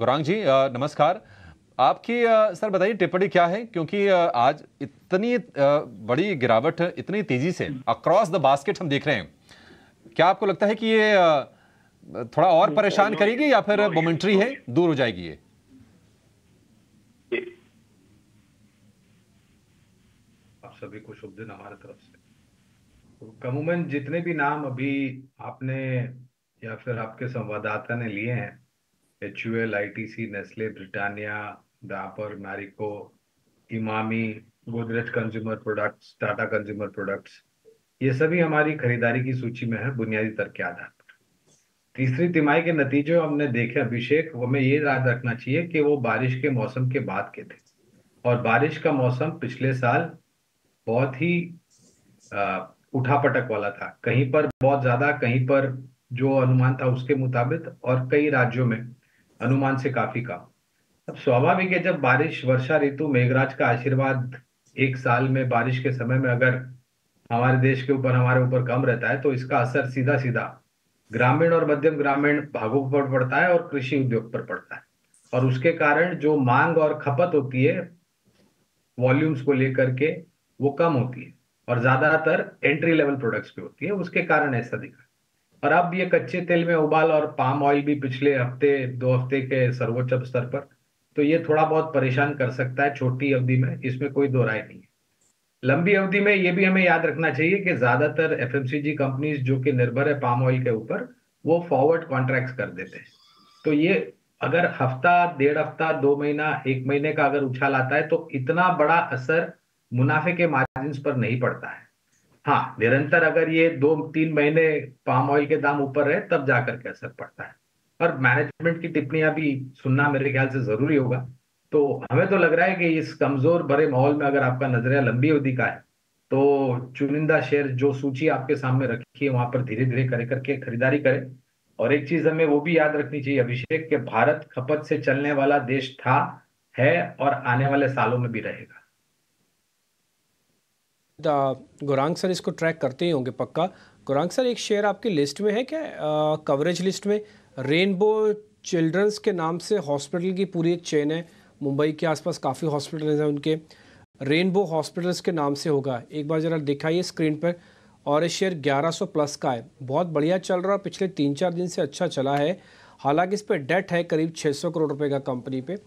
गौरांग जी नमस्कार। आपकी सर बताइए टिप्पणी क्या है, क्योंकि आज इतनी बड़ी गिरावट इतनी तेजी से अक्रॉस द बास्केट हम देख रहे हैं। क्या आपको लगता है कि ये थोड़ा और परेशान करेगी या फिर मोमेंटरी है, दूर हो जाएगी ये? आप सभी को शुभ दिन हमारे तरफ से। तो अमूमन जितने भी नाम अभी आपने या फिर आपके संवाददाता ने लिए हैं, HUL, ITC, Nestle, Britannia, Dabur, Marico, Emami, Godrej consumer products, Tata consumer products, ये सभी हमारी खरीदारी की सूची में है बुनियादी तर्क के आधार पर। तीसरी तिमाही के नतीजे हमने देखे अभिषेक, वो हमें ये याद रखना चाहिए कि वो बारिश के मौसम के बाद के थे, और बारिश का मौसम पिछले साल बहुत ही उठापटक वाला था। कहीं पर बहुत ज्यादा, कहीं पर जो अनुमान था उसके मुताबिक, और कई राज्यों में अनुमान से काफी कम। अब स्वाभाविक है, जब बारिश, वर्षा ऋतु, मेघराज का आशीर्वाद एक साल में बारिश के समय में अगर हमारे देश के ऊपर, हमारे ऊपर कम रहता है, तो इसका असर सीधा सीधा ग्रामीण और मध्यम ग्रामीण भागों पर पड़ता है और कृषि उद्योग पर पड़ता है। और उसके कारण जो मांग और खपत होती है वॉल्यूम्स को लेकर के, वो कम होती है, और ज्यादातर एंट्री लेवल प्रोडक्ट्स पे होती है। उसके कारण ऐसा दिखा। और अब ये कच्चे तेल में उबाल और पाम ऑयल भी पिछले हफ्ते, 2 हफ्ते के सर्वोच्च स्तर पर, तो ये थोड़ा बहुत परेशान कर सकता है छोटी अवधि में, इसमें कोई दो राय नहीं है। लंबी अवधि में ये भी हमें याद रखना चाहिए कि ज्यादातर FMCG कंपनीज जो कि निर्भर है पाम ऑयल के ऊपर, वो फॉरवर्ड कॉन्ट्रैक्ट्स कर देते हैं। तो ये अगर हफ्ता, 1.5 हफ्ता, 2 महीना, 1 महीने का अगर उछाल आता है, तो इतना बड़ा असर मुनाफे के मार्जिन पर नहीं पड़ता है। हाँ, निरंतर अगर ये 2-3 महीने पाम ऑयल के दाम ऊपर रहे, तब जाकर के असर पड़ता है। और मैनेजमेंट की टिप्पणियां भी सुनना मेरे ख्याल से जरूरी होगा। तो हमें तो लग रहा है कि इस कमजोर भरे माहौल में अगर आपका नजरिया लंबी अवधि का है, तो चुनिंदा शेयर जो सूची आपके सामने रखी है वहां पर धीरे धीरे करे करके खरीदारी करें। और एक चीज हमें वो भी याद रखनी चाहिए अभिषेक, कि भारत खपत से चलने वाला देश था, है, और आने वाले सालों में भी रहेगा। गौरांग सर इसको ट्रैक करते ही होंगे पक्का। गौरांग सर, एक शेयर आपकी लिस्ट में है क्या, कवरेज लिस्ट में? रेनबो चिल्ड्रंस के नाम से हॉस्पिटल की पूरी एक चेन है, मुंबई के आसपास काफ़ी हॉस्पिटल हैं उनके। रेनबो हॉस्पिटल्स के नाम से होगा, एक बार ज़रा दिखाइए स्क्रीन पर। और ये शेयर 1100 प्लस का है, बहुत बढ़िया चल रहा है, पिछले 3-4 दिन से अच्छा चला है। हालांकि इस पर डेट है करीब 600 करोड़ रुपए का कंपनी पे,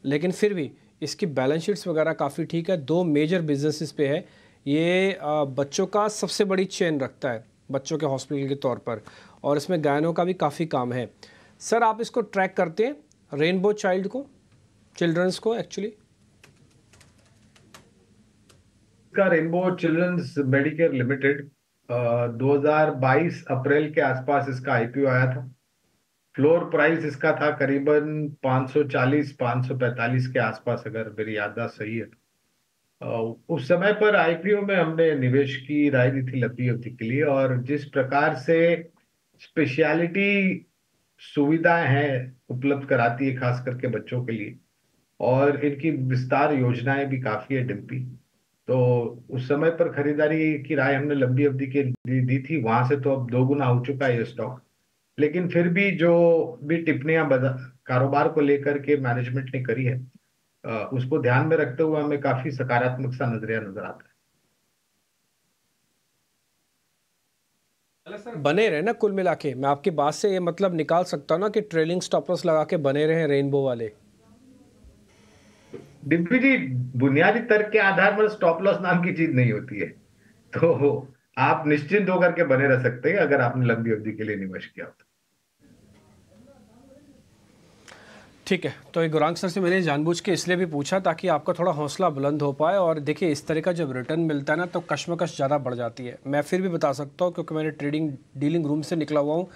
लेकिन फिर भी इसकी बैलेंस शीट्स वगैरह काफ़ी ठीक है। 2 मेजर बिजनेसेस पे है ये। बच्चों का सबसे बड़ी चेन रखता है बच्चों के हॉस्पिटल के तौर पर, और इसमें गायनों का भी काफ़ी काम है। सर आप इसको ट्रैक करते हैं, रेनबो चाइल्ड को, चिल्ड्रंस को एक्चुअली? का रेनबो चिल्ड्रंस मेडिकेयर लिमिटेड 2022 अप्रैल के आसपास इसका IPO आया था। फ्लोर प्राइस इसका था करीबन 540-545 के आसपास, अगर मेरी याददाश्त सही है। उस समय पर IPO में हमने निवेश की राय दी थी लंबी अवधि के लिए, और जिस प्रकार से स्पेशलिटी सुविधाएं हैं उपलब्ध कराती है खास करके बच्चों के लिए, और इनकी विस्तार योजनाएं भी काफी है डिम्पी। तो उस समय पर खरीदारी की राय हमने लंबी अवधि के दी थी। वहां से तो अब 2 गुना हो चुका है ये स्टॉक। लेकिन फिर भी जो भी टिप्पणियां कारोबार को लेकर के मैनेजमेंट ने करी है, उसको ध्यान में रखते हुए हमें काफी सकारात्मक सा नजरिया नजर आता है। बने रहे ना, कुल मिला के मैं आपकी बात से ये मतलब निकाल सकता हूँ ना कि ट्रेलिंग स्टॉप लॉस लगा के बने रहे रेनबो वाले। डिम्पी जी, बुनियादी तर्क के आधार पर स्टॉप लॉस नाम की चीज नहीं होती है। तो आप निश्चिंत होकर के बने रह सकते हैं अगर आपने लंबी अवधि के लिए निवेश किया हो। ठीक है, तो ये गौरांग सर से मैंने जानबूझ के इसलिए भी पूछा ताकि आपका थोड़ा हौसला बुलंद हो पाए। और देखिए इस तरह का जब रिटर्न मिलता है ना, तो कश्मकश ज़्यादा बढ़ जाती है। मैं फिर भी बता सकता हूँ क्योंकि मैंने डीलिंग रूम से निकला हुआ हूँ।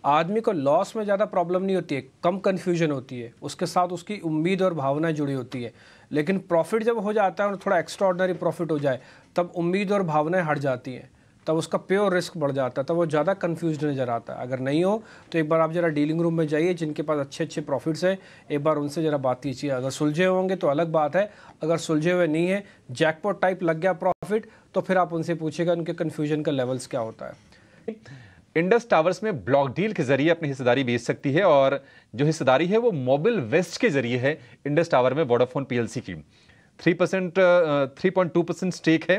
आदमी को लॉस में ज़्यादा प्रॉब्लम नहीं होती है, कम कन्फ्यूजन होती है, उसके साथ उसकी उम्मीद और भावनाएं जुड़ी होती है। लेकिन प्रॉफिट जब हो जाता है और थोड़ा एक्स्ट्रा ऑर्डनरी प्रॉफिट हो जाए, तब उम्मीद और भावनाएं हट जाती हैं, तब उसका प्योर रिस्क बढ़ जाता है, तब वो ज़्यादा कंफ्यूज नज़र आता है। अगर नहीं हो तो एक बार आप ज़रा डीलिंग रूम में जाइए, जिनके पास अच्छे अच्छे प्रॉफिट्स हैं, एक बार उनसे ज़रा बात कीजिए। अगर सुलझे होंगे तो अलग बात है, अगर सुलझे हुए नहीं है, जैकपॉट टाइप लग गया प्रॉफिट, तो फिर आप उनसे पूछिएगा उनके कन्फ्यूजन का लेवल्स क्या होता है। इंडस टावर्स में ब्लॉक डील के जरिए अपनी हिस्सेदारी बेच सकती है और जो हिस्सेदारी है वो मोबिल वेस्ट के जरिए है इंडस टावर में वोडाफोन पीएलसी की 3.2% स्टेक है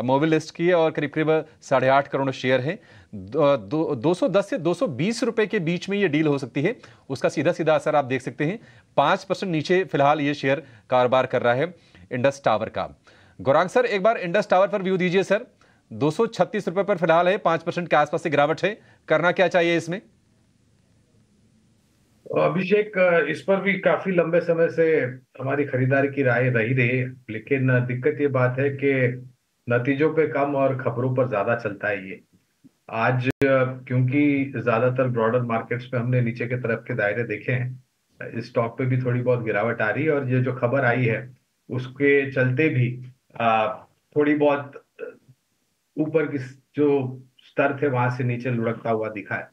मोबिल वेस्ट की और करीब करीब 8.5 करोड़ शेयर है। 210 से 220 रुपए के बीच में ये डील हो सकती है। उसका सीधा सीधा असर आप देख सकते हैं, 5% नीचे फिलहाल ये शेयर कारोबार कर रहा है इंडस टावर का। गौरांग सर, एक बार इंडस टावर पर व्यू दीजिए सर। 236 रुपए पर फिलहाल है, 5% के आसपास से गिरावट है। करना क्या चाहिए इसमें? अभिषेक, इस पर भी काफी लंबे समय से हमारी खरीदारी की राय रही है, लेकिन दिक्कत ये बात है कि नतीजों पे कम और खबरों पर ज्यादा चलता है ये। आज क्योंकि ज्यादातर ब्रॉडर मार्केट्स पे हमने नीचे के तरफ के दायरे देखे हैं, इस स्टॉक पे भी थोड़ी बहुत गिरावट आ रही है और ये जो खबर आई है उसके चलते भी थोड़ी बहुत ऊपर की जो स्तर थे वहां से नीचे लुढ़कता हुआ दिखा है।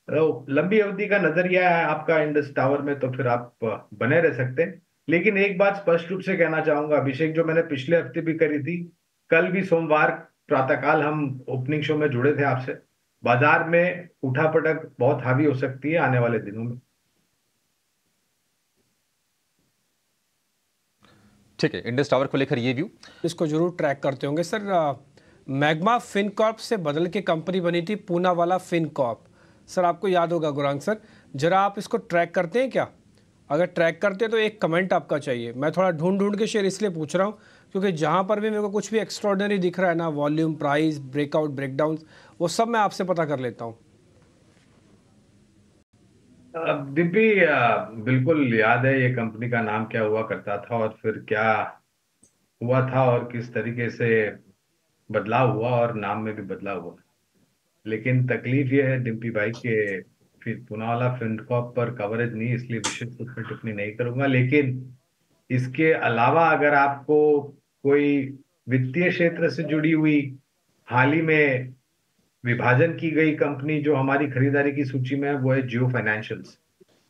तो लंबी अवधि का नजरिया है आपका इंडस टावर में, तो फिर आप बने रह सकते हैं। लेकिन एक बात स्पष्ट रूप से कहना चाहूंगा अभिषेक, जो मैंने पिछले हफ्ते भी करी थी, कल भी सोमवार प्रातःकाल हम ओपनिंग शो में जुड़े थे आपसे, बाजार में उठापटक बहुत हावी हो सकती है आने वाले दिनों में। ठीक है, इंडस टावर को लेकर ये व्यू। इसको जरूर ट्रैक करते होंगे सर। मैग्मा फिनकॉर्प से बदल के कंपनी बनी थी पूनावाला फिनकॉर्प। सर आपको याद होगा गौरांग सर, जरा आप इसको ट्रैक करते हैं क्या? अगर ट्रैक करते हैं तो एक कमेंट आपका चाहिए। मैं थोड़ा ढूंढ ढूंढ के शेयर इसलिए पूछ रहा हूँ क्योंकि जहाँ पर भी मेरे को कुछ भी एक्स्ट्रॉर्डनरी दिख रहा है ना, वॉल्यूम, प्राइस, ब्रेकआउट, ब्रेकडाउन, वो सब मैं आपसे पता कर लेता हूँ। दिव्य, बिल्कुल याद है ये कंपनी का नाम क्या हुआ करता था और फिर क्या हुआ था और किस तरीके से बदलाव हुआ और नाम में भी बदलाव हुआ। लेकिन तकलीफ ये है डिम्पी भाई के फिर पूनावाला फिनकॉर्प पर कवरेज नहीं, इसलिए विशेष रूप में टिप्पणी नहीं करूंगा। लेकिन इसके अलावा अगर आपको कोई वित्तीय क्षेत्र से जुड़ी हुई हाल ही में विभाजन की गई कंपनी जो हमारी खरीदारी की सूची में है, वो है जियो फाइनेंशियल्स।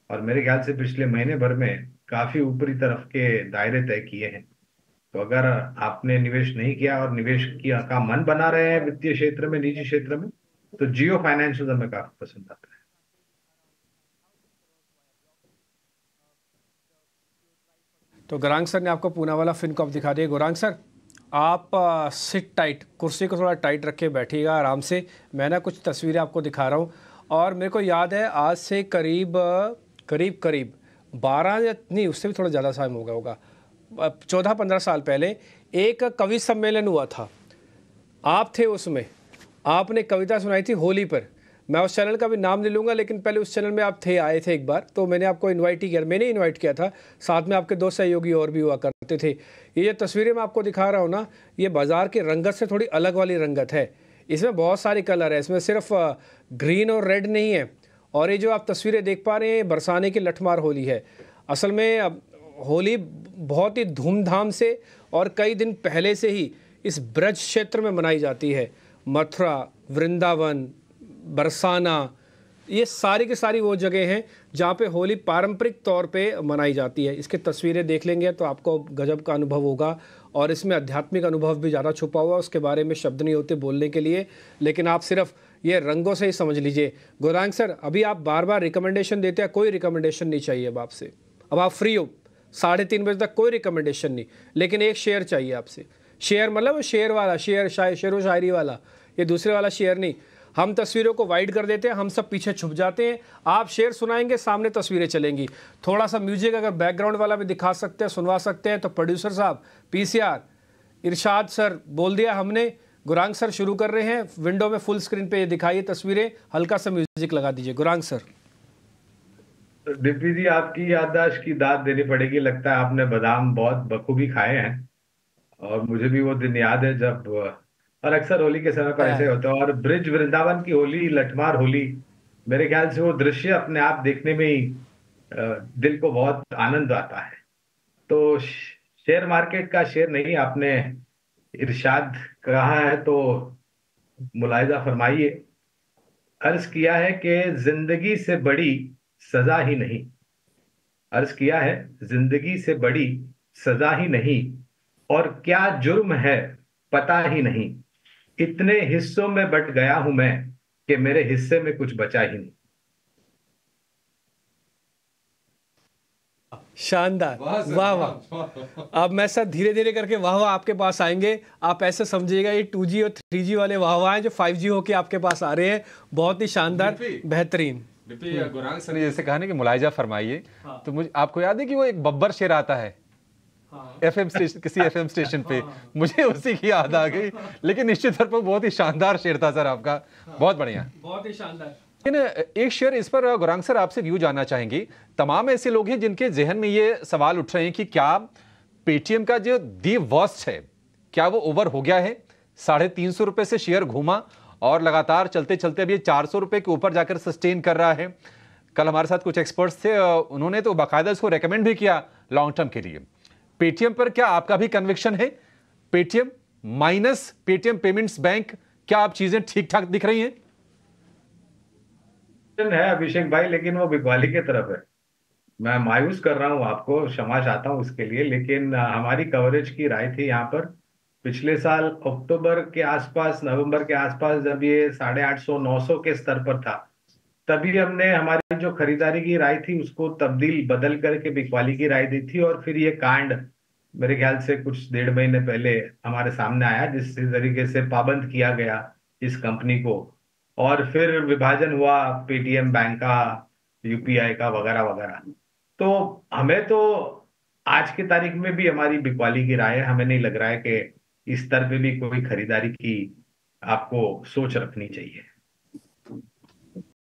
और मेरे ख्याल से पिछले महीने भर में काफी ऊपरी तरफ के दायरे तय किए हैं। तो अगर आपने निवेश नहीं किया और निवेश किया का मन बना रहे हैं वित्तीय क्षेत्र में, निजी क्षेत्र में, तो जियो फाइनेंशियल हमें काफी पसंद आता है। तो गौरांग सर ने आपको पूनावाला फिनकॉर्प दिखा दिया। गौरांग सर, आप सिट टाइट, कुर्सी को थोड़ा टाइट रख के बैठिएगा आराम से। मैं ना कुछ तस्वीरें आपको दिखा रहा हूँ और मेरे को याद है आज से करीब 12 या नहीं, उससे भी थोड़ा ज़्यादा टाइम हो गया होगा, 14-15 साल पहले एक कवि सम्मेलन हुआ था। आप थे उसमें, आपने कविता सुनाई थी होली पर। मैं उस चैनल का भी नाम नहीं लूँगा, लेकिन पहले उस चैनल में आप आए थे एक बार, तो मैंने आपको इनवाइट ही किया। मैंने इनवाइट किया था, साथ में आपके 2 सहयोगी और भी हुआ करते थे। ये तस्वीरें मैं आपको दिखा रहा हूँ ना, ये बाज़ार की रंगत से थोड़ी अलग वाली रंगत है। इसमें बहुत सारे कलर है, इसमें सिर्फ ग्रीन और रेड नहीं है। और ये जो आप तस्वीरें देख पा रहे हैं, बरसाने की लठमार होली है। असल में होली बहुत ही धूमधाम से और कई दिन पहले से ही इस ब्रज क्षेत्र में मनाई जाती है। मथुरा, वृंदावन, बरसाना, ये सारी की सारी वो जगह हैं जहाँ पे होली पारंपरिक तौर पे मनाई जाती है। इसकी तस्वीरें देख लेंगे तो आपको गजब का अनुभव होगा और इसमें आध्यात्मिक अनुभव भी ज़्यादा छुपा हुआ, उसके बारे में शब्द नहीं होते बोलने के लिए, लेकिन आप सिर्फ ये रंगों से ही समझ लीजिए। गौरांग सर, अभी आप बार बार रिकमेंडेशन देते हैं, कोई रिकमेंडेशन नहीं चाहिए अब आपसे। अब आप फ्री हो, 3:30 बजे तक कोई रिकमेंडेशन नहीं, लेकिन एक शेयर चाहिए आपसे। शेयर मतलब शेयर वाला, शेर व शायरी वाला, ये दूसरे वाला शेयर नहीं। हम तस्वीरों को वाइड कर देते हैं, हम सब पीछे छुप जाते हैं। आप शेर सुनाएंगे, सामने तस्वीरें चलेंगी। थोड़ा सा म्यूजिक अगर बैकग्राउंड वाला भी दिखा सकते हैं, सुनवा सकते हैं, तो प्रोड्यूसर साहब, पीसीआर, इरशाद सर, बोल दिया हमने। गौरांग सर शुरू कर रहे हैं। विंडो में फुल स्क्रीन पे ये दिखाइए तस्वीरें, हल्का सा म्यूजिक लगा दीजिए। गौरांग सर। डिप्टी जी, आपकी याददाश्त की दाद देनी पड़ेगी। लगता है आपने बादाम बहुत बखूबी खाए हैं। और मुझे भी वो दिन याद है जब, और अक्सर होली के समय पर ऐसे होता है, और ब्रिज वृंदावन की होली, लठमार होली, मेरे ख्याल से वो दृश्य अपने आप देखने में ही दिल को बहुत आनंद आता है। तो शेयर मार्केट का शेयर नहीं, आपने इरशाद कहा है तो मुलाहिजा फरमाइए। अर्ज किया है कि जिंदगी से बड़ी सजा ही नहीं, अर्ज किया है जिंदगी से बड़ी सजा ही नहीं, और क्या जुर्म है पता ही नहीं, इतने हिस्सों में बट गया हूं मैं, कि मेरे हिस्से में कुछ बचा ही नहीं। शानदार, वाह सर, वाह वाह, वाह। अब मैं सर धीरे धीरे करके वाह वाह आपके पास आएंगे। आप ऐसे समझिएगा ये 2G और 3G वाले वाह वाह हैं जो 5G होके आपके पास आ रहे हैं। बहुत ही शानदार, बेहतरीन। गुरांग सर ने जैसे कहा ना कि मुलाहिजा फरमाइए, तो मुझे आपको याद है कि वो एक बब्बर शेर आता है एफएम स्टेशन, किसी एफएम स्टेशन पे, मुझे उसी की याद आ गई। लेकिन निश्चित तौर पर बहुत ही शानदार शेर था सर आपका, बहुत बढ़िया, बहुत ही शानदार। लेकिन एक शेर इस पर गुरांग सर आपसे व्यू जानना चाहेंगे। तमाम ऐसे लोग हैं जिनके जहन में ये सवाल उठ रहे हैं कि क्या पेटीएम का जो दी वर्स्ट है, क्या वो ओवर हो गया है? 350 रुपए से शेयर घूमा और लगातार चलते चलते अभी 400 रुपए के ऊपर जाकर सस्टेन कर रहा है। कल हमारे साथ कुछ एक्सपर्ट्स थे, उन्होंने तो बाकायदा इसको रेकमेंड भी किया लॉन्ग टर्म के लिए। पेटीएम पर क्या आपका भी कन्विक्शन है? Paytm minus Paytm payments bank, क्या आप चीजें ठीक ठाक दिख रही हैं? है अभिषेक भाई, लेकिन वो बिकवाली की तरफ है। मैं मायूस कर रहा हूँ, आपको क्षमा चाहता हूँ इसके लिए, लेकिन हमारी कवरेज की राय थी यहाँ पर पिछले साल अक्टूबर के आसपास, नवंबर के आसपास, जब ये 850 900 के स्तर पर था, तभी हमने हमारी जो खरीदारी की राय थी उसको तब्दील बदल करके बिकवाली की राय दी थी। और फिर ये कांड मेरे ख्याल से कुछ 1.5 महीने पहले हमारे सामने आया, जिस तरीके से पाबंद किया गया इस कंपनी को, और फिर विभाजन हुआ पेटीएम बैंक का, यूपीआई का, वगैरह वगैरह। तो हमें तो आज की तारीख में भी हमारी बिकवाली की राय है। हमें नहीं लग रहा है कि इस स्तर पे भी कोई खरीदारी की आपको सोच रखनी चाहिए।